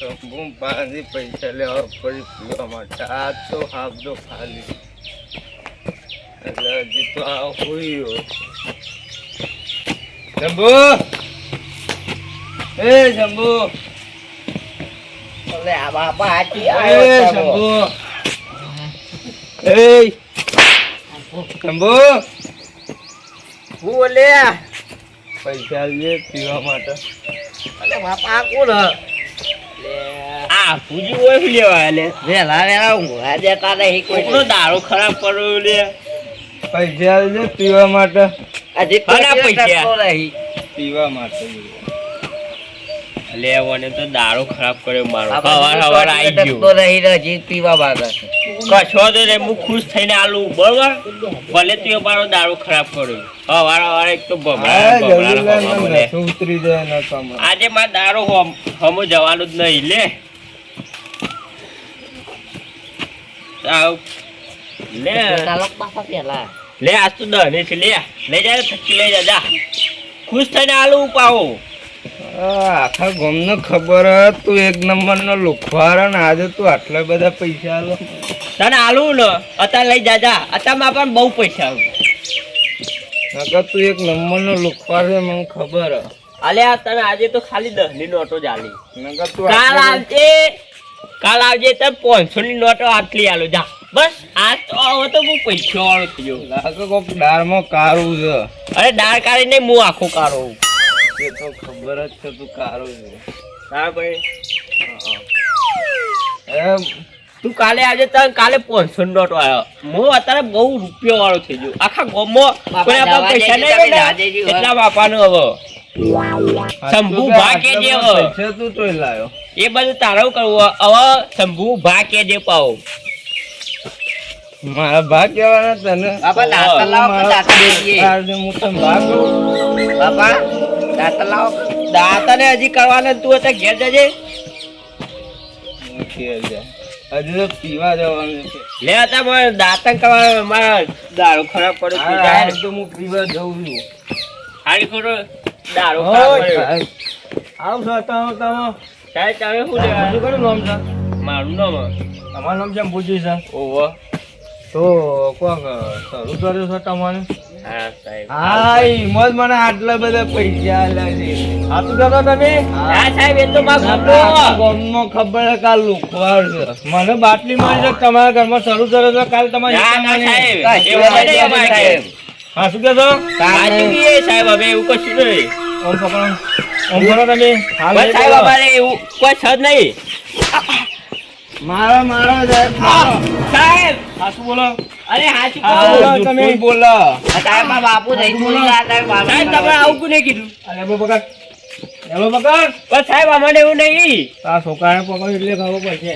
શંભુ પાણી પૈસા લેવા પડી પીવા માટે આ તો હાફદો ખાલી એટલે હજી તો આ હોય શંભુ એ શંભુ અલે આ બાપા આજી એ શંભુ એ શંભુ બોલે પૈસા લે પીવા માટે અલે બાપા આ કોણ લે આ પૂજી ઓય લેવા લે વેલા વેલા ઊંઘવા દેતા નહીં કોઈ કોકનો દારૂ ખરાબ કર્યો લે પૈસા લે પીવા માટે આજે ઘણા પૈસા. નહીં પીવા માટે લેવાને તો દારૂ ખરાબ કર્યો મારો હવાર હવાર આવી ગયો તો રહી હજી પીવા બાગા કશો તો રે હું ખુશ થઈને આલું બરોબર ભલે તું મારો દારૂ ખરાબ કર્યો હવાર હવાર એક તો ભમરા ઉતરી જાય ના કામ આજે મારે દારૂ હમો જવાનું જ નહીં લે આવ લે ચાલો બાપા પેલા લે આજ તો દહને છે લે લઈ જાય થકી લઈ જા ખુશ થઈને આલું પાવો આખા ગામને ખબર હે તું એક નંબરનો લુખવારો ને આજે તું આટલા બધા પૈસા આલો તને આલું ને અત્યારે લઈ જા અત્યારમાં પણ બહુ પૈસા આવે નકર તું એક નંબરનો લુખવારો છે મને ખબર હે અલે આ તને આજે તો ખાલી 10 ની નોટો જ આલી નકર તું કાલ આવજે તને 500 ની નોટો આટલી આલો જા બસ આ તો હવે તો હું પૈસા વાળો થયો લાગે કોક દાળમાં કારું છે અરે દાળ કાઢી નહીં હું આખો કાઢો એ તો ખબર જ છે તું કારું છે હા ભાઈ એમ તું કાલે આવજે તને કાલે 500 ની નોટો આવ્યો હું અત્યારે બહુ રૂપિયા વાળો થઈ ગયો આખા ગામમાં કોઈ આપણા પૈસા નહીં એટલા બાપાનું હવે શંભુ ભા કે જે પૈસા તું તોય લાયો એ બધું તારું કરવું હવે શંભુ ભા કે જે પાવો મારા ભા કહેવાના તને બાપા દાંતા લાવો કે દાંતા દેજે આજે હું તને ભા કહું બાપા દાંતા લાવો દાંતાને હજી કરવાના તું અત્યારે ઘેર જજે હજુ તો પીવા જવાનું છે લે અત્યારે મારે દાંતણ કરવા મારા દારૂ ખરાબ પડ્યો તું જાય ને. તો હું પીવા જઉં છું હારી ખોટો દારૂ ખરાબ પડ્યો આવ છો તમે સાહેબ તમે શું લેવા શું કયું નામ છે મારું નામ તમારું નામ કેમ પૂછ્યું છે ઓહો તો કોક શરૂ કર્યું છે તમારે હા સાહેબ હા હિંમત મને આટલા બધા પૈસા આલ્યા છે સાચું કહો તમે હા સાહેબ એ તો મારા ગામમાં ખબર છે કાલ લુખવાર છે મને બાટલી મળી છે તમારા ઘરમાં શરૂ કર્યો છે કાલ તમારે ના ના સાહેબ સાહેબ એવું નહીં અમારે ઘેર. હા શું કહો છો સાચું કહીએ સાહેબ હવે એવું કશું નહીં ઓમ પકડો ઓમ કરો તમે હાલ બસ સાહેબ અમારે એવું કોઈ છે જ નહીં મારો મારો સાહેબ મારો સાહેબ હા શું બોલો અરે હાચું હા, કહો તમે બોલો તારે મારા બાપુ જઈ બોલી તારે સાહેબ તમે આવું કોને કીધું અરે બો પકડ એલો પકડ બસ સાહેબ અમારે એવું નહીં આ છોકરાને પકડ એટલે ખબર પડશે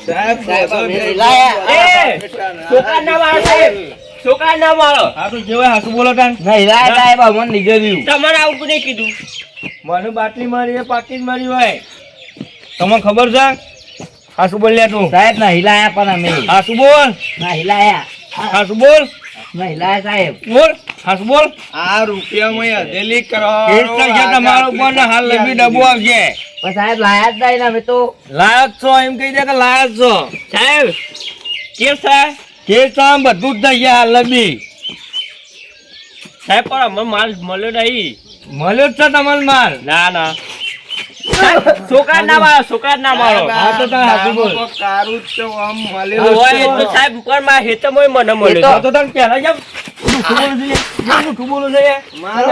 સાહેબ સાહેબ અમે લાયા એ છોકરા ના મારો સાહેબ છોકરા ના મારો હા તો જેવાય હાસુ બોલો તાન નહીં લાયા સાહેબ અમને નીચે રહ્યું તમારે આવું કોને કીધું મને બાટલી મારી એ પાકી જ મારી હોય તમને ખબર છે હાસુ બોલ લે તું સાહેબ નહીં લાયા પણ અમે હાસુ બોલ નહીં લાયા હાસુ બોલ નહીં લાયા સાહેબ બોલ હાસુ બોલ આ રૂપિયામાં હદેલી કરો કેટલા છે તમારો પણ હાલ લબી ડબો આવશે પણ સાહેબ લાયા જ નહીં ને અમે તો લાયક છો એમ કહી દે કે લાયક છો સાહેબ કેમ સાહેબ કે કામ બધું જ થઈ ગયા હાલ લબી સાહેબ પણ અમને માલ મળ્યો નહીં મળ્યો જ છે તમારો માલ ના ના સાહેબ, છોકરા ના મારો છોકરા ના મારો હા તો તાર હાસુ બોલ કારું જ તો આમ મળેલો હોય તો સાહેબ પણ મારા હેતમાં મને મળ્યો તો તને પહેલા કેમ જૂઠું બોલું છે મારો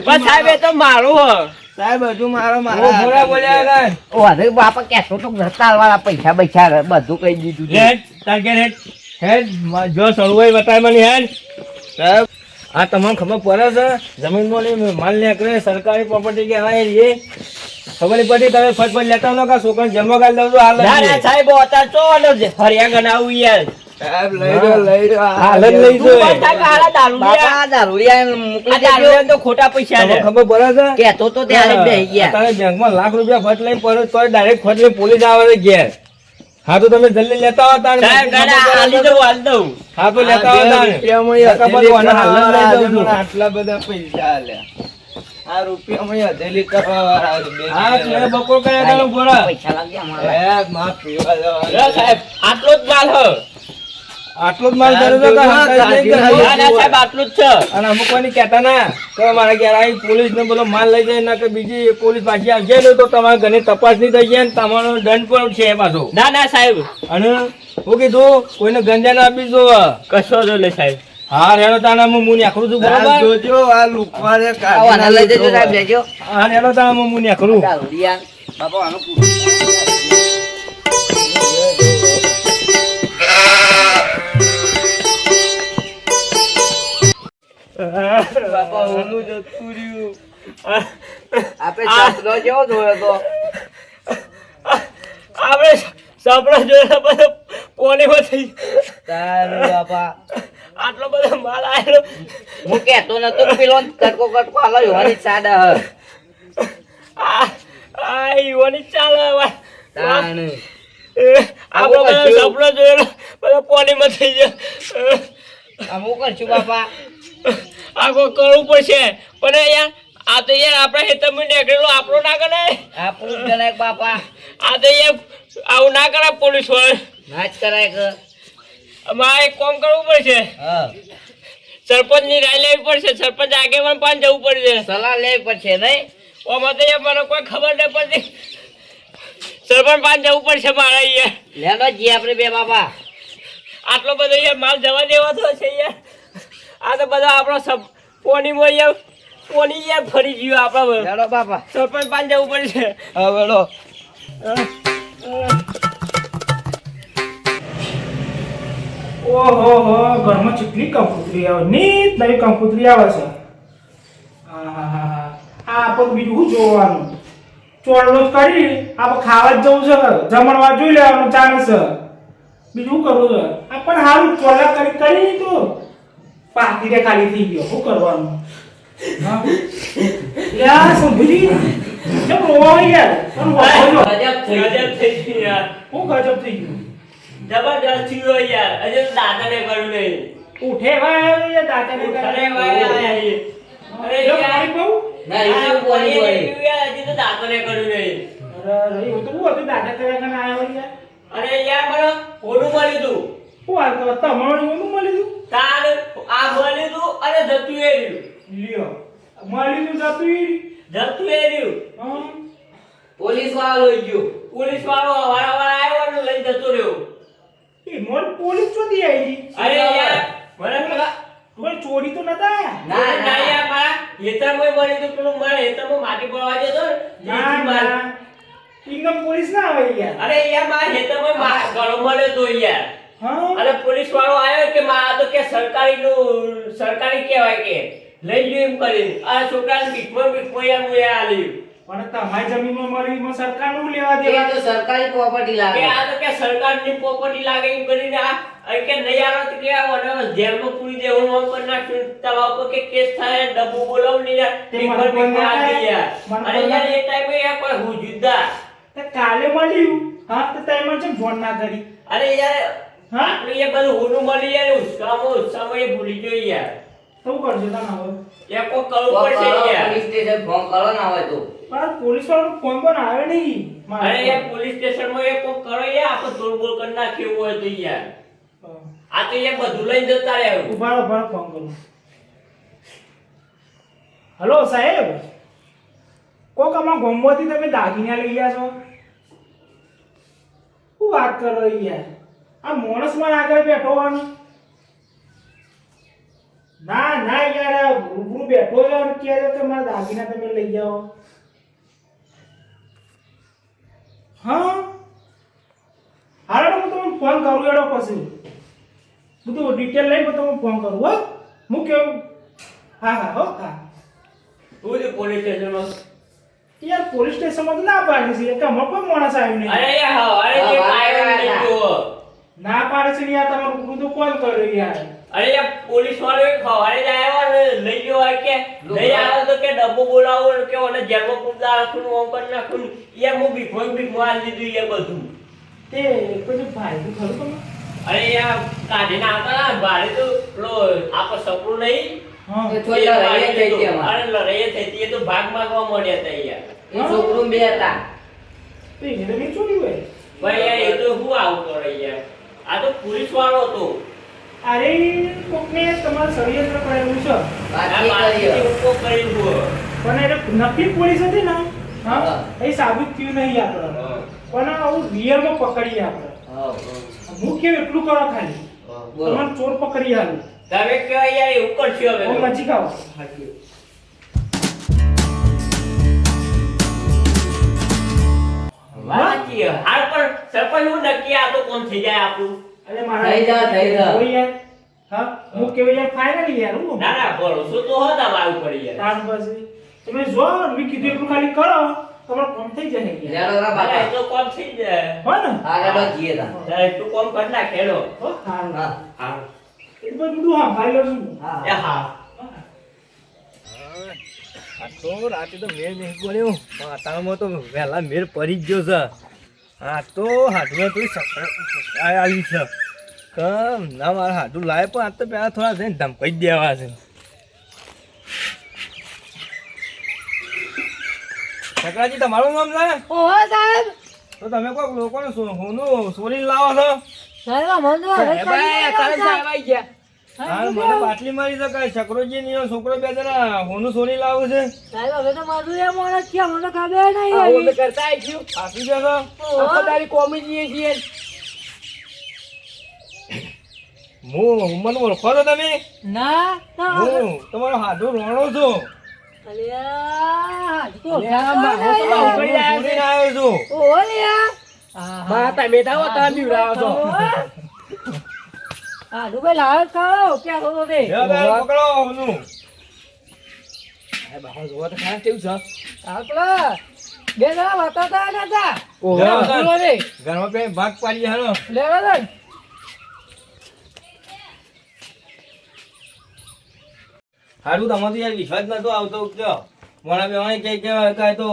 પણ સાહેબ એ તો મારું હ સાહેબ હજુ મારો મારા બોલ્યા કાંઈ ઓ હવે બાપા કહેતો તો રસ્તાલ વાળા પૈસા પૈસા બધું કહી દીધું છે હેડ તાર કે હેડ જો સળવાઈ બતાય મને હેડ સાહેબ આ તમને ખબર પડે છે જમીનમાં લઈ માલ નીકળે સરકારી પ્રોપર્ટી કહેવાય એ ખબર નહીં પડી તમે ફટફટ લેતા નો કા છોકરાને જન્મ ગાલ દઉં છું હાલ ના ના સાહેબ અત્યારે તો ફરિયા ગણાવું યાર સાહેબ લઈ જો હાલ જ લઈ તું જો પણ સાહેબ હાલા દારૂડિયા. બાપા દારૂડિયા મોકલી આ દેજો દારૂડિયા તો ખોટા પૈસા તમને છે ખબર પડે છે કહેતો તો ત્યારે જ બેસી ગયા તારે બેંકમાં લાખ રૂપિયા ફટ લઈને પડ્યો તો ડાયરેક્ટ ફટ લઈને પોલીસ આવે છે ઘેર હા તો તમે જલ્દી લેતા આવો તારે સાહેબ ગાડા હાલી દઉં હાલ દઉં હા તો લેતા આવો તારે આટલા બધા પૈસા આલ્યા આ રૂપિયામાં હથેલી કરવા વાળા છે. બે હા તું એ બકોર કરે તારું ભોળા પૈસા લાગજે અમારે. એ માં પીવા જવાનું. લ્યો સાહેબ આટલો જ માલ હ આટલો જ માલ કર્યો તો કાં હંતાઈ નહીં ના કર્યો? ના સાહેબ આટલું જ છે અને અમુક કોની કહેતા ના કે મારા ઘેર આવી પોલીસ ને બધો માલ લઈ જાય ના કે બીજી પોલીસ પાછી આવશે ને તો તમારા ઘરની તપાસ નહીં થઈ જાય ને તમારો દંડ પણ છે પાછો. ના ના સાહેબ અને હું કીધું કોઈને ગંજા ના આપી દો. કશો જો લે સાહેબ હા રેડો તાણા હું નેખરું છું આ બરોબર. જોજો આ લુકવાને આવો, કાઢી આને લઈ જજો સાહેબ, લેજો. હા રેડો તાણા હું નેખરું. ચાલો, રિયાન. બાપા, આનું પૂછો. બાપા ઓલું જતું રહ્યું. આપણે ચપલો કેવો જોયો તો? આપણે સપના જોયા બધા પોલીમાં થઈ તારું બાપા. આટલો બધો માલ આવેલો હું કહેતો નતો કે પેલો કટકો કટકો હાલો જોવાની સાડા હ. આ યુવાની ચાલે હવે. તાણ. આપણો બધો કરશું. સપનો જોયેલો બધા પોલીમાં થઈ જાય આમ હું કરશું બાપા? આખો કરવું પડશે પણ યાર આ તો યાર આપણા હેતરમાં નીકળેલો આપણો ના કરે આપણું જ ગણાય બાપા. આ તો યાર આવું ના કરે પોલીસ વાળા નાચ કરાય કે. અમારે એક કામ કરવું પડશે હા. સરપંચની રાય લેવી પડશે સરપંચ આગેવાન પણ જવું પડશે સલાહ લેવી પડશે નહીં? આમાં તો યાર મને કોઈ ખબર નહીં પડતી સરપંચ પાંચ જવું પડશે મારે અહીંયા લેલો જી આપણે બે બાપા. આટલો બધો યાર માલ જવા દેવા તો છે યાર આ તો બધા આપણો સબ પોનીમાં યાર પોની યાર ફરી ગયું આપણા લેલો બાપા. સરપંચ પાંચ જવું પડશે હવે લો. ઓહો હો ઘરમાં કેટલી કંકુતરી આવે નીત નવી કંકુતરી આવે છે. આ આપણે બીજું શું જોવાનું? ચોળલો જ કરી આપણે ખાવા જ જવું છે, જમણવા જોઈ લેવાનું ચાલે છે. બીજું શું કરવું છે? આપણે સારું ચોળલા કરી તો પાકી રે ખાલી થઈ ગયો. શું કરવાનું? હા યાર સંભુજી કેમ રોવા હોય યાર? કેમ રોવા છો? ગજબ થઈ ગયું યાર શું ગજબ થઈ ગયું? જબરદસ્ત થયું યાર હજુ તો દાદાને કર્યું નહીં ઉઠે ભાઈ યાર દાંતને અરે ભાઈ આયા છે. અરે યાર ના રીતું પોની જોડે. હજી તો દાદાને કર્યું નહીં અરે એવું તો હું હતું દાદા કર્યા કને આયા હોય યાર. અરે યાર મને ઓનું મળ્યું તું શું વાત કરો તમારું એવું મળ્યું તું? તાર આ મળ્યું તું અને જતું એ રહ્યું લ્યો મળ્યું તું જતું ઈ. જતું એ રહ્યું હા પોલીસ વાળો લઈ ગયો. પોલીસ વાળો વાળા આવ્યો અને લઈ જતો રહ્યો એ મોર પોલીસ ચોથી આવી અરે યાર મને પેલા કોઈ ચોરી તો નતા આયા? ના ના યાર મારા હેતરમાં મળ્યું તું પેલું મારા હેતરમાં માટી પડવા જતો ને ના ઈથી માર- ના ઇન્કમ પોલીસ ના આવે યાર. અરે યાર મારા હેતરમાં ઘણો મળ્યો તો યાર હા અને પોલીસ વાળો આવ્યો કે આ તો કે સરકારી કહેવાય કે લઈ લ્યો એમ કરીને આ છોકરાને બીકમાં યાર મુએ આલ્યું પણ તમારી જમીનમાં મળી એમાં સરકારનું લેવા એ દેવા. તો સરકારી પ્રોપર્ટી કે લાગે. આ તો કે સરકારની પ્રોપર્ટી લાગે એમ કરીને આ અહીં કે નહીં આવે તો કે આ જેલમાં પૂરી દેવાનું આમ કરી નાખ્યું તમારા ઉપર કે કેસ થાય ડબ્બુ બોલાવ નહીં યાર તે બીકમાં મને પણ આલી ના યાર મને અરે પણ યાર એ ટાઈમે યાર કોઈ હું જુદા તે કાલે મળ્યું. હા તો તમે મને ફોન ના કરી. અરે યાર હા આટલું એ બધું હોનું મળી યાર ઉત્સાહમાં એ ભૂલી ગયો યાર તો શું કરજો તને હવે? એ કોઈ કરવું ફોન પડશે કરો, યાર પોલીસ સ્ટેશન ફોન કરો ના હોય તો. પણ પોલીસ વાળો ફોન પણ આવે નહીં મારા અરે પર. યાર પોલીસ સ્ટેશનમાં એ કોઈ કરો યાર આપણે તોડબોડ કરી નાખ્યું હોય તો યાર હા. આ તો યાર બધું લઈને જતા રહ્યા ઉભા રહો, ઉભા રહો, ફોન કરું. હલો સાહેબ, કોક આમાં ગોમમાંથી તમે દાગીના લઈ ગયા છો? શું વાત કરો યાર? આ માણસમાં આગળ બેઠો હોય. ના ના યાર આ રૂબરૂ બેઠો છો અને કહે છે કે મારા દાગીના તમે લઈ જાઓ. હા હાલો હું તમને ફોન કરું એડો પછી બધું ડિટેલ લઈને તમને ફોન કરું. હો હું કેવું? હા હા હો હા હું તો પોલીસ સ્ટેશનમાં યાર પોલીસ સ્ટેશનમાં તો ના પાડે છે કે અમારે કોઈ માણસ આવ્યું નહીં. અરે યાર અરે જે આવ્યો નહીં જોવો ના પાડે છે ને યાર તમારું રૂબરૂ તો કોલ કર્યો યાર. અરે યાર પોલીસ વાળો એક ખવાડે જ આવ્યો ને લઈ ગયો હોય કે નહીં આવે તો કે ડબ્બો બોલાવો કે ઓને જેલમાં પૂછતા રાખું ઓમ કરી નાખું યાર હું બીકમાં આલી દીધું યાર બધું તે કોઈ ભાઈ તો ખરું તમે? અરે યાર કાઢીને આવતા ના ભાડે તો પેલો આપણો સપનું નહીં હા એ થોડી લડાઈ થઈ હતી અમારે. અરે લડાઈ થઈ હતી, એ તો ભાગ માંગવા મળ્યા હતા યાર. એ છોકરું બે હતા. તો એને નહીં ચોરી હોય. ભાઈ યાર એ તો શું આવું કરે યાર, આ તો પોલીસ વાળો હતો. અરે કોકને તમારે ષડયંત્ર કરેલું છે. આ બાકી માથેથી કર્યો. ઊભો કરીને જુઓ. પણ એને નકલી પોલીસ હતી ને હા હા. એ સાબિત થયું નહીં આપણે. હા. પણ આવું રિયલમાં પકડીએ આપણે. હા, હું કેમ એટલું કરો ખાલી હા, બોલો. તમારે ચોર પકડી હાલું તમે કહેવાય યાર એવું કરશો હવે હું તો. નજીક આવો વાંચી હાલ પણ સરપંચ હું નક્કી આ તો કોણ થઈ જાય આપણું. અરે મારા થઈ જા. હોય યાર હા હું કેવું યાર ફાઇનલ યાર હું ના ના ભરોસો તો હતા મારું પડી યાર. તાર પછી તમે જો મેં કીધું એટલું ખાલી કરો તમારું કામ થઈ જાય યાર લેડો રા અરે બાપા. એ તો કોમ થઈ જાય. હો ને આગળ જઈએ તા. તારે તું કોમ કરી નાખ હેડો. હો હારું હા. હા એ બધું હા ભાઈ લો છું હા. એ હા આ તો રાતે તો મેળ નહીં પડ્યો વાતાવરણમાં તો વહેલા મેળ પડી જ ગયો છે. આ તો હાથમાં તો આવી છે કમ ના મારા હાથું લાવે પણ આ તો પેલા થોડા જઈને ધમકાઈ જ દેવા છે. સકરાજી તમારું નામ છે? ઓહો સાહેબ તો તમે કોઈક લોકોને સોનું સોરી લાવો છો? સાહેબ મને તો હવે હા મને બાટલી મારી શકાય શકરોજી ની છોકરો બે જણા હોનું સોની લાવું છે. સાહેબ હવે તો મારું એ મોણ છે મને તો ખબર નહીં આવી કરતા આપી દેશો હું મને ઓળખો છો તમે? ના ના હું તમારો હાથો રોણો છું. અલ્યા તો હું સોરીને આવ્યો છું. ઓહો લ્યા હા તમે તાવો તમે બીવડાવો છો. હા તો ભાઈ લાવ ખાઓ ક્યાં હતો તે બે બે પકડો હોનું. આપલા બે જણા બતાતા નતા બોલો રે ઘરમાં કઈ ભાગ પાડી હાલો. લેવા દે હારું તમારો યાર વિશ્વાસ નતો આવતો કયો મોણા બેવાણી કે કાંઈ તો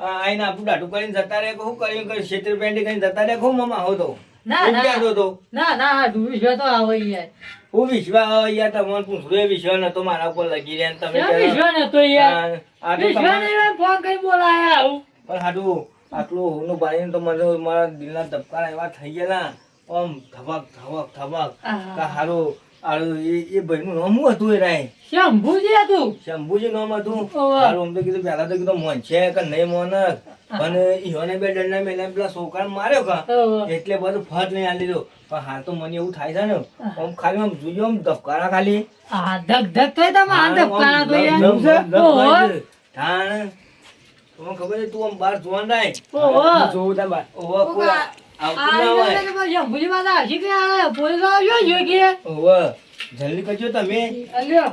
આઈને આપણું ડાટું કરીને જતા રહે શું કર્યું કે છેતરી પેન્ટી કરીને જતા રહે ખૂબ મમા હોતો ના એમ કહેતો હતો. ના ના વિશ્વાસ તો આવે યાર હું વિશ્વાસ યાર તમારે પૂછડું એ વિશ્વાસ નતો મારા ઉપર લગી રહ્યા ને તમે કેમ કહેતા- વિશ્વાસ નતો યાર આ તો વિશ્વાસ તમારે- નહીં ફોન કરી બોલાયા આવું પણ હાડું આટલું હોનું પાડીને તો મને મારા દિલના ધબકારા એવા થઈ ગયેલા આમ ધબક ધબક ધબક આહા. કે હારું હારું એ ભાઈનું નામ શું હતું એ રાય શંભુજી હતું શંભુજી નામ હતું. ઓવે. હારું આમ તો કીધું પહેલા તો કીધું મોન છે કે નહીં મોન પણ ઈહોને બે દંડા મેલ્યા પેલા છોકરાને માર્યો કા ઓવે. એટલે બધું ફટ નહીં આલી દીધો પણ હાલ તો મને એવું થાય છે ને આમ ખાલી આમ જોજો આમ ધબકારા ખાલી આ ધક ધક થઈ તમે આ ધબકારા તો યાર ધબ ધબ ધબ ઓહો. થાય છે. થાણ તમને ખબર છે તું આમ બહાર જોવાનું રાય ઓહો. ઓહો કોઈ આવતું ના હોય. શંભુજી માતા હસી કે આ પોલીસ આવ્યો જોઈ કે ઓહો જલ્દી કરજો તમે. અલ્યો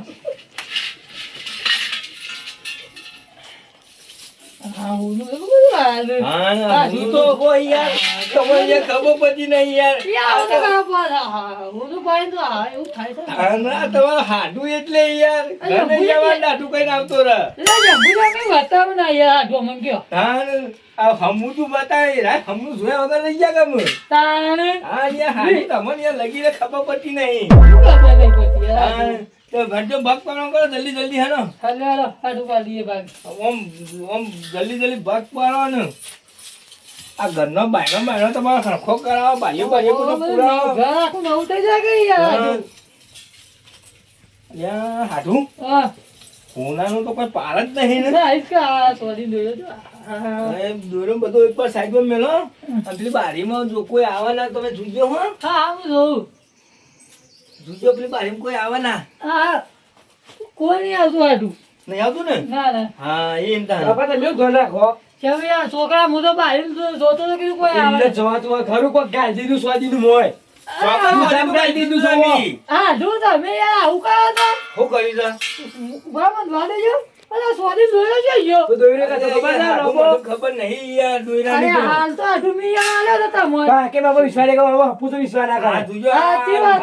હા હું તો બધું આવ્યું હા હા, હું તો કોઈ યાર તમને યાર ખબર પડી નહીં યાર. યાર તો ખરાબ વાત હા હું તો ભાઈ તો હા એવું થાય છે હા, ના તમારું હાડું એટલે યાર અલ્યા, ઘરે જવા દાઢું કઈને આવતો રહે. એટલે શંભુજી મેં બતાવું ના યાર જો મને કયો હા આ હમું તું બતાવે યાર હમું જોયા વગર રહી ગયા ગમે. તાણે હા યાર હાડી તમને યાર લગીને ખબર પડતી નહીં. શું ખબર નહીં પડતી યાર હા તો ભરજો ભાગ પાડો કરો જલ્દી જલ્દી હેનો હાલો હાલો હાડું પાડીએ ભાગ ઓમ ઓમ જલ્દી જલ્દી ભાગ પાડો ને આ ઘરનો બાયનો તમારો સરખો કરાવો બાયો બાયો બધું પુરાવો. ઘર આખું નવું થઈ જાય કે યાર યાર હાડું હા હોનાનું તો કોઈ પાર જ નહીં ને. ના આઈસ કા સોરી દોયો તો હવે દોરો બધો એક પર સાઈડમાં મેલો અને પેલી બારીમાં જો કોઈ આવે ના તમે જોજો હો હા હું જોઉં જોજો પેલી બારીમાં કોઈ આવે ના હા કોઈ નહીં આવતું હાડું નહીં આવતું ને ના ના હા એમ તાન કેમ યાર છોકરા હું તો બહાર જોતો તો કીધું કોઈ આવે હા જો તમે યાર આવું કરો તો શું કર્યું છે? ઉભા બંધવા દેજો અલા સોરી દોયો છે યો ખબર નહીં યાર દોયરા અરે લીધો. હાલ તો આટલું મી આલ્યો તો તમે હા, જોજો. સાચી વાત.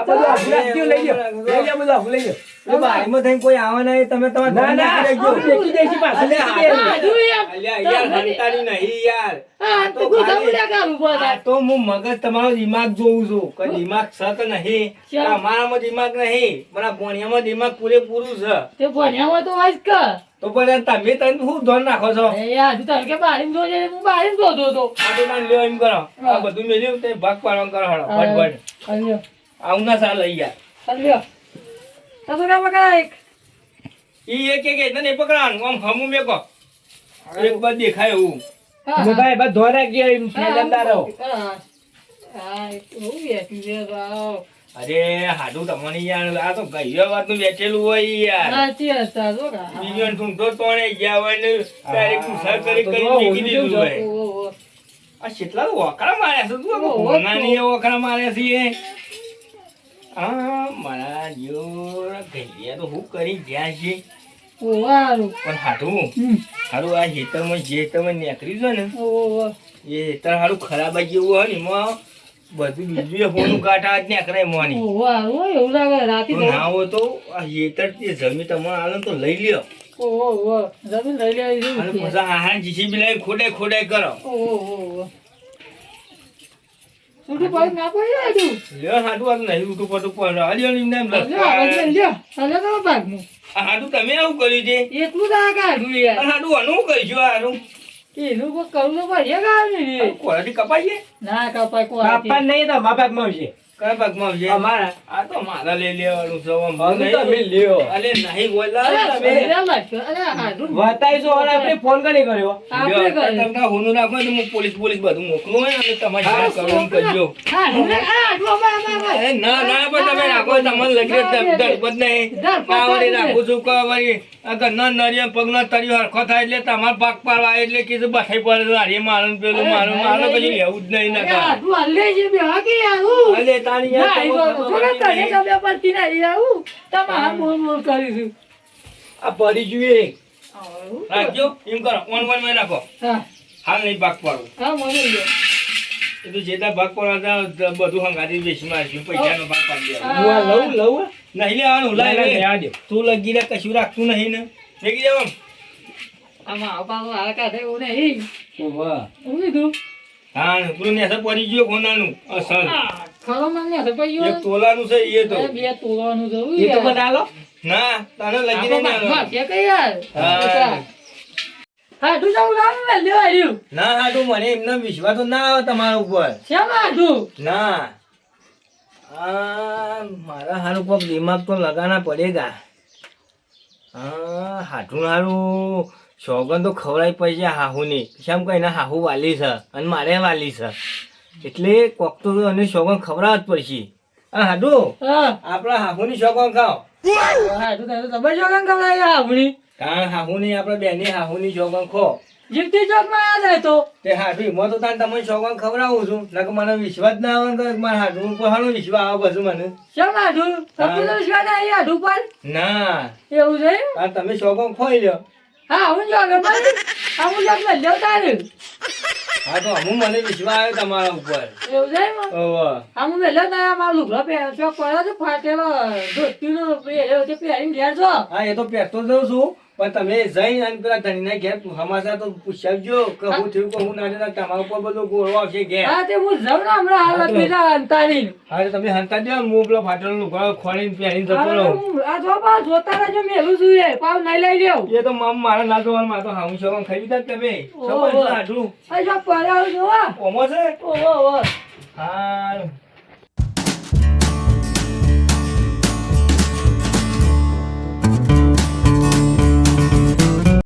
એ બારીમાં થઈને કોઈ આવે નહીં, તમે તમારા ના ધ્યાન ના રાખી રાખજો. દેખી દેખી પાછળ અલ્યા, દેખી હા, દેખી. અલ્યા, યાર હંતાની નહીં યાર. આ તો ગુદામડા કામ ઉભો આ થાય. તો હું મગજ તમારો દિમાગ જોઉં છું કે દિમાગ છે કે નહીં. ચાલ. અમારામાં દિમાગ નહીં પણ આ ભોણિયામાં દિમાગ પૂરેપૂરું છે. તે ભણ્યામાં તો વાંચ કર. તો પણ તમે શું ધ્યાન રાખો છો? એ યાર, તું તારે કે બારીમાં જોજે, હું બારીમાં જોતો હતો. આ તો ના લ્યો એમ કરો. આ બધું મેલ્યું તે ભાગ પાડવાનું કરો હાલો. ફટફટ. અલ્યો, આવું ના સાલ લઈ ગયા. અલ્યો. તો તો ના પકડાય એક. ઈ એક તને પકડવાનું આમ હમું મેકો. એક બાદ દેખાય એવું. હા, હું ભાઈ બસ ધોરા ગયા એમ મેલંદા રહો. હા, હા, બહુ બેઠી છે રાવ. અરે હાડું તમને યાર આ તો ગયો વાત નું બેઠેલું હોય યાર. સાચી હતા, જો કા. બીજો ઢૂંઢો તોણે ગયા હોય ને ડાયરેક્ટ ગુસ્સા કરી મૂકી દીધું હોય. ઓહો. આ કેટલા વખરા માર્યા છે તું આ ભોનાની એ વખરા માર્યા છે એ. આ મારા જોર ગઈયા તો હું કરી ગયા છે ઓહો, હારું. પણ હાડું હમ. હારું આ હેતરમાં જે તમે નીકળ્યું છે ને ઓહો. એ હેતર હારું ખરાબ જેવું હોય ને એમાં બધું બીજું એ હોનું કાંટા જ નીકળે મોની. ઓહો, હારું. એવું લાગે રાતી તો તો. ના હોય તો આ હેતર તે જમી તમે આલો તો લઈ લ્યો ઓહો, ઓહો. જમીન લઈ લેવી અને છે. પછી આહાર જીસીબી લઈને ખોડાઈ ખોડાઈ કરો. ઓહો, ઓહો. છૂટું પડી ના પડી હજુ. લ્યો હાડું આ તો નહીં ઉઠું પડતું પણ હલ્યો ને એમને એમ લ્યો, આ લટકાય. બાજુ લ્યો. હાલે તો ભાગનું. આ હાડું તમે આવું કર્યું છે એટલું ના કાઢું યાર. આ હાડું આનું કરીશું આ હાડું એનું કોઈ કરવું તો પડે કાઢે. કોરાથી કપાઈએ ના કપાય કોઈ બાપા નહીં તો મા ભાગમાં આવશે. કયા ભાગમાં આવશે? અમારા આ તો મારા લઈ લેવાનું છે આમ અમે નહીં. તમે લ્યો. અલે નહીં બોલા અરે, તમે અરે, લાગ્યો. અરે, હાડું. બતાવીશું અને આપણે ફોન કરી કર્યો. આપણે લ્યો, કરીએ. તમને હોનું નાખો તો હું પોલીસ બધું મોકલું હોય અને તમારે જે કરવું એ કરજો. હાડું ને, હાડું, અમાર. અરે ના ના પણ તમે રાખો તમને લગી ધરપત નહીં પાવડી રાખું છું કે વળી અગર ન નરિયા પગનો તળિયો હરખો થાય એટલે તમારે પાક પાડવા એટલે કીધું બથાઈ પડે હારી મારું ને પેલું મારું પછી લેવું જ નહીં અરે, નકા. હાડું હાલે છે બે હાકી આવું. અલે તારી યાર ના, તમને એ ખબર થોડા તને નહીં. ખબર પડતી નહીં આવું. તમારે બોલ કરીશું. આ પડી જોઈએ આવું. રાખજો એમ કરો ઓન માં રાખો હા, હાલ નહીં ભાગ પાડું હા, મને લ્યો. એ તો જેટલા ભાગ પાડવા બધું હંગાથી વેચી મારશું પૈસાનો ભાગ પાડી દેવાનો. હું આ લઉં નહીં લેવાનું ના, ના, લાય લેવા દો. તું લગી લે કશું રાખતું નહીં ને મેકી દેવાનું. આમાં આવવાનું હાલ કાઢે એવું નહીં. વાહ. હું કીધું? હા પેલું નેસે પડી ગયો કોનાનું અસલ આ, ખરો મને નથી પડ્યું. એક તોલાનું છે એ તો અરે, બે તોલવાનું જવું એ તો યાર. મને આલો. ના તને લગી આપણે નહીં ભાગમાં છે કે યાર? હા. હાડું જવું લાવું ને, લ્યો હાડું. ના હાટું મને એમનો વિશ્વાસ તો ના આવે તમારા ઉપર શેમાં હાડું? ના આ મારા હારું કોક દિમાગ તો લગાના પડેગા. હા હાટું હારું શોગન તો ખવડાવી પડશે હાહુની કેમ કે એના હાહુ વાલી છે અને મારે વાલી છે એટલે કોક તો એને શોગન ખવડાવવા જ પડશે. હા હાટું હા. આપણા હાહુની શોગન ખાઓ હાડું તારે તો જબર જોગન ખવડાવી આપણી. કારણ હાહુની આપણે બેની હાહુની શોગન ખો જીવતી ચોકમાં યાદ રહેતો. તે હાટું એમાં તો તાને તમને શોગન ખવડાવું છું નકર મને વિશ્વાસ ના આવે ને તો મારા હાટું ઉપર હાનો વિશ્વાસ આવે પછી મને શેમાં હાડું? કપૂરનો વિશ્વાસ નહીં હાડું પર? ના એવું છે? આ તમે શોગન ખોઈ લ્યો. હા, હું જોગન પર. હા, હું જોગન લ્યો તારે. હા તો અમુક મને વિશ્વાસ આવ્યો તમારા ઉપર. એવું છે એમાં? ઓવે. હા, હું વહેલો ના મારો લુગડો ચોક પડ્યો છે ફાટેલો ધોતીનો પહેર્યો તે પહેરીને ઘેર છો. હા એ તો પહેરતો જ રહું છું પણ તમે જઈને અને પેલા ધણીના ઘેર સમાચાર તો પૂછાવજો કે હું થયું કે હું ના થયું. તમારા ઉપર બધું ગોળો આવશે ઘેર. હા, તે હું જાઉં ને હમણાં હાલ પેલા અંતાની. હા તો તમે હંતા દો હું પેલો ફાટેલો લુગડો ખોલીને પહેરીને જતો હા, રહું. હું આ જો પાછું જોતા રહેજો, મેલું છું એ. પાવ નહીં લઈ લેવું. એ તો મારા ના જોવાનું મારે તો હાઉં શોગન ખાઈ દીધા જ તમે ઓહો. ખબર છે આટલું આ જો પડ્યો છો, હા. ઓમો છે ઓહો, ઓહો.